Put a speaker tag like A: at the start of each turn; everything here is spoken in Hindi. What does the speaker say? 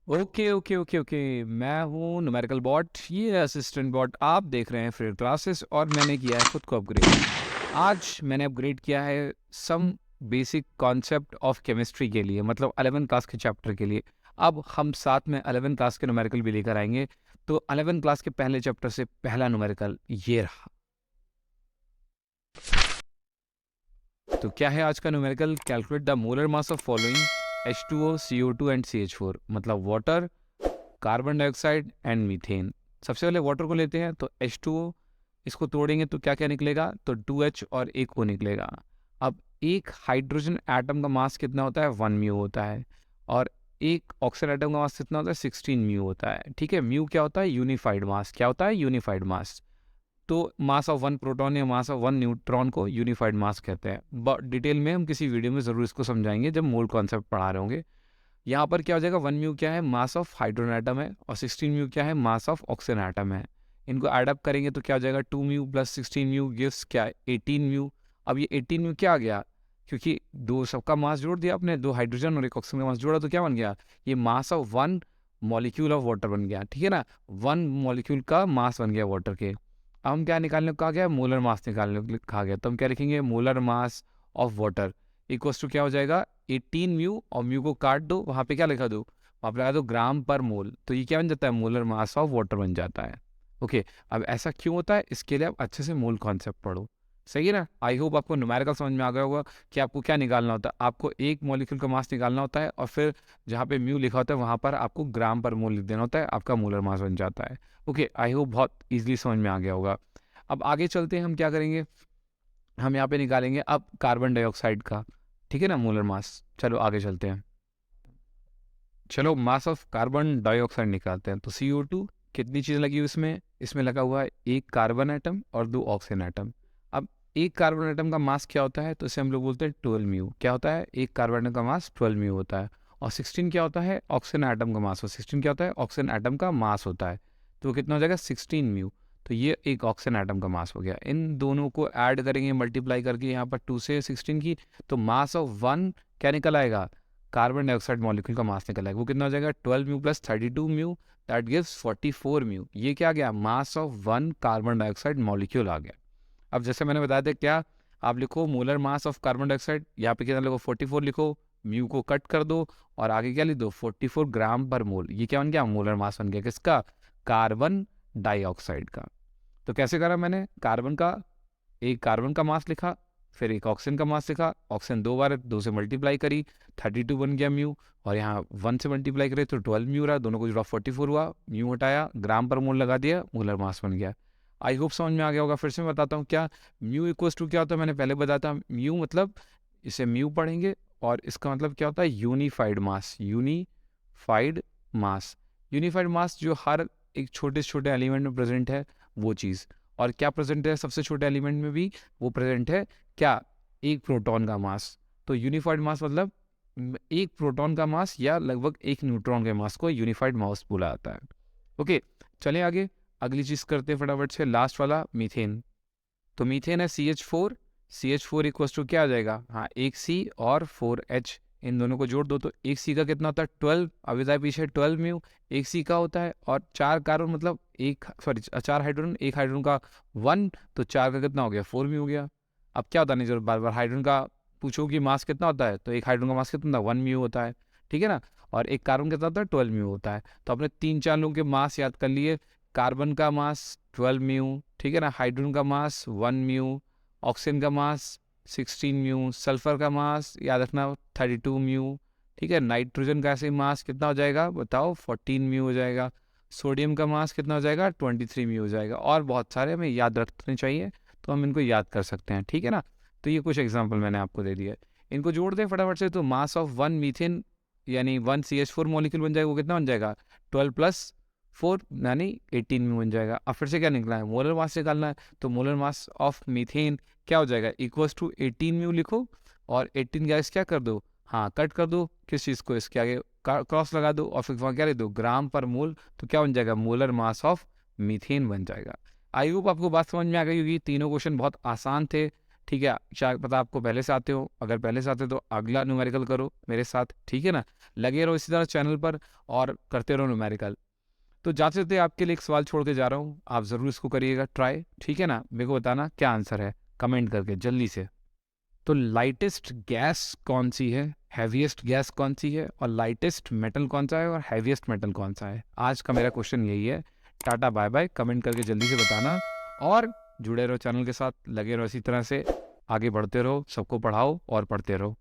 A: Okay okay okay okay. मैं हूँ न्यूमेरिकल बॉट, ये असिस्टेंट बॉट। आप देख रहे हैं फ्री क्लासेस और मैंने किया है खुद को अपग्रेड। आज मैंने अपग्रेड किया है some basic concept of chemistry के लिए, मतलब 11 क्लास के चैप्टर के लिए। अब हम साथ में 11 क्लास के न्यूमेरिकल भी लेकर आएंगे। तो 11 क्लास के पहले चैप्टर से पहला न्यूमेरिकल ये रहा। तो क्या है आज का numerical? Calculate the molar mass of following H2O, CO2 and CH4, मतलब water, carbon dioxide and methane. सबसे पहले वाटर को लेते हैं, तो H2O, इसको तोड़ेंगे तो क्या क्या निकलेगा? तो 2H और एक O निकलेगा। अब एक हाइड्रोजन एटम का मास कितना होता है? 1 म्यू होता है। और एक ऑक्सीजन एटम का मास कितना होता है? 16 म्यू होता है। ठीक है, म्यू क्या होता है? यूनिफाइड मास। क्या होता है? यूनिफाइड मास। तो मास ऑफ वन प्रोटॉन या मास ऑफ वन न्यूट्रॉन को यूनिफाइड मास कहते हैं। डिटेल में हम किसी वीडियो में ज़रूर इसको समझाएंगे जब मोल कॉन्सेप्ट पढ़ा रहे होंगे। यहाँ पर क्या हो जाएगा? 1 म्यू क्या है? मास ऑफ हाइड्रोजन एटम है। और 16 म्यू क्या है? मास ऑफ ऑक्सीजन एटम है। इनको एडअप करेंगे तो क्या हो जाएगा? 2 म्यू प्लस 16 म्यू गिव्स क्या है? 18 म्यू। अब ये 18 म्यू क्या आ गया? क्योंकि दो सबका मास जोड़ दिया आपने, दो हाइड्रोजन और एक ऑक्सीजन का मास जोड़ा, तो क्या बन गया? ये मास of one molecule of water बन गया। ठीक है ना, वन मॉलिक्यूल का मास बन गया वाटर के। अब हम क्या निकालने को कहा गया? मोलर मास निकालने को कहा गया। तो हम क्या लिखेंगे? Molar mass of water equals to क्या हो जाएगा? 18 म्यू, और म्यू को काट दो, वहाँ पे क्या लिखा दो? वहाँ पे लगा दो ग्राम पर मोल। तो ये क्या बन जाता है? मोलर मास ऑफ वाटर बन जाता है। ओके, अब ऐसा क्यों होता है इसके लिए आप अच्छे से मोल कॉन्सेप्ट पढ़ो। सही है ना? आई होप आपको न्यूमेरिकल समझ में आ गया होगा कि आपको क्या निकालना होता है। आपको एक मॉलिक्यूल का मास निकालना होता है और फिर जहाँ पे म्यू लिखा होता है वहाँ पर आपको ग्राम पर मोल लिख देना होता है, आपका मोलर मास बन जाता है। ओके, आई होप बहुत ईजिली समझ में आ गया होगा। अब आगे चलते हैं, हम क्या करेंगे? हम यहाँ पे निकालेंगे अब कार्बन डाइऑक्साइड का। ठीक है ना, मोलर मास। चलो आगे चलते हैं। चलो मास ऑफ कार्बन डाइऑक्साइड निकालते हैं। तो CO2, कितनी चीज़ लगी हुई इसमें? इसमें लगा हुआ है एक कार्बन एटम और दो ऑक्सीजन एटम। अब एक कार्बन एटम का मास क्या होता है? तो इसे हम लोग बोलते हैं 12 म्यू। क्या होता है? एक कार्बन एटम का मास 12 म्यू होता है। और 16 क्या होता है? ऑक्सीजन एटम का मास। और 16 क्या होता है? ऑक्सीजन एटम का मास होता है। तो कितना हो जाएगा? 16 म्यू। तो ये एक ऑक्सीजन एटम का मास हो गया। इन दोनों को ऐड करेंगे मल्टीप्लाई करके यहाँ पर 2 से 16 की, तो मास ऑफ वन क्या निकल आएगा? कार्बन डाइऑक्साइड मॉलिक्यूल का मास निकल आएगा। वो कितना हो जाएगा? 12 mu plus 32 mu, that gives 44 mu. ये क्या आ गया? Mass of one carbon dioxide molecule आ गया। अब जैसे मैंने बताया था, क्या आप लिखो? Molar mass of carbon dioxide, यहाँ पे कितना लिखो? 44 लिखो, म्यू को कट कर दो और आगे क्या लिख दो? 44 ग्राम पर मोल। ये क्या बन गया? मोलर मास बन गया। किसका? कार्बन डाइऑक्साइड का। तो कैसे करा मैंने? कार्बन का, एक कार्बन का मास लिखा, फिर एक ऑक्सीजन का मास लिखा, ऑक्सीजन दो बार, दो से मल्टीप्लाई करी, 32 बन गया म्यू, और यहाँ 1 से मल्टीप्लाई करे तो 12 म्यू रहा, दोनों को जुड़ा 44 हुआ, म्यू हटाया, ग्राम पर मोल लगा दिया, मोलर मास बन गया। आई होप समझ में आ गया होगा। फिर से मैं बताता हूँ, क्या म्यू इक्वल्स टू क्या होता है? मैंने पहले बताया था, म्यू मतलब, इसे म्यू पढ़ेंगे और इसका मतलब क्या होता है? यूनिफाइड मास। यूनिफाइड मास, यूनिफाइड मास जो हर एक छोटे से छोटे एलिमेंट में प्रेजेंट है, वो चीज़। और क्या प्रेजेंट है सबसे छोटे एलिमेंट में भी? वो प्रेजेंट है क्या? एक प्रोटॉन का मास। तो यूनिफाइड मास मतलब एक प्रोटॉन का मास या लगभग एक न्यूट्रॉन के मास को यूनिफाइड मास बोला जाता है। ओके, चलें आगे। अगली चीज़ करते हैं फटाफट से, लास्ट वाला, मीथेन। तो मीथेन है CH4। CH4 इक्वल्स टू क्या आ जाएगा? हाँ, एक C और 4H, इन दोनों को जोड़ दो तो एक C का कितना होता है? 12। अब इधर पीछे 12 म्यू, एक C का होता है, और चार कार्बन मतलब एक, सॉरी, चार हाइड्रोजन, एक हाइड्रोजन का 1, तो चार का कितना हो गया? 4 म्यू हो गया। अब क्या होता है? नहीं जरूर बार बार हाइड्रोजन का पूछो कि मास कितना होता है, तो एक हाइड्रोजन का मास कितना होता है? 1 म्यू होता है। ठीक है ना, और एक कार्बन कितना होता है? 12 म्यू होता है। तो आपने तीन चार लोगों के मास याद कर लिए। कार्बन का मास 12 म्यू, ठीक है ना, हाइड्रोजन का मास 1 म्यू, ऑक्सीजन का मास 16 म्यू, सल्फर का मास याद रखना 32 म्यू, ठीक है। नाइट्रोजन का ऐसे मास कितना हो जाएगा बताओ? 14 म्यू हो जाएगा। सोडियम का मास कितना हो जाएगा? 23 म्यू हो जाएगा। और बहुत सारे हमें याद रखने चाहिए, तो हम इनको याद कर सकते हैं। ठीक है ना, तो ये कुछ एग्जाम्पल मैंने आपको दे दिया है, इनको जोड़ दें फटाफट से। तो मास ऑफ वन मीथेन यानी 1 CH4 मॉलिक्यूल बन जाएगा, वो कितना बन जाएगा? 12 प्लस 4 यानी 18 में बन जाएगा। अब फिर से क्या निकला है? मोलर मास निकालना है। तो मोलर मास ऑफ मीथेन क्या हो जाएगा? इक्वल्स टू 18 म्यू लिखो, और 18 गैस क्या कर दो? हाँ, कट कर दो, किस चीज़ को? इसके आगे क्रॉस लगा दो, और फिर वहाँ क्या लिख दो? ग्राम पर मोल। तो क्या बन जाएगा? मोलर मास ऑफ मीथेन बन जाएगा। आई होप आपको बात समझ में आ गई होगी। तीनों क्वेश्चन बहुत आसान थे। ठीक है, शायद पता आपको पहले से आते हो, अगर पहले से आते हो तो अगला न्यूमेरिकल करो मेरे साथ, ठीक है ना। लगे रहो इसी तरह चैनल पर और करते रहो न्यूमेरिकल। तो जाते जाते आपके लिए एक सवाल छोड़ के जा रहा हूँ, आप ज़रूर इसको करिएगा ट्राई, ठीक है ना। मेरे को बताना क्या आंसर है कमेंट करके जल्दी से। तो लाइटेस्ट गैस कौन सी है, हैवीएस्ट गैस कौन सी है, और लाइटेस्ट मेटल कौन सा है, और हैवीएस्ट मेटल कौन सा है। आज का मेरा क्वेश्चन यही है। टाटा बाय बाय, कमेंट करके जल्दी से बताना, और जुड़े रहो चैनल के साथ, लगे रहो इसी तरह से, आगे बढ़ते रहो, सबको पढ़ाओ और पढ़ते रहो।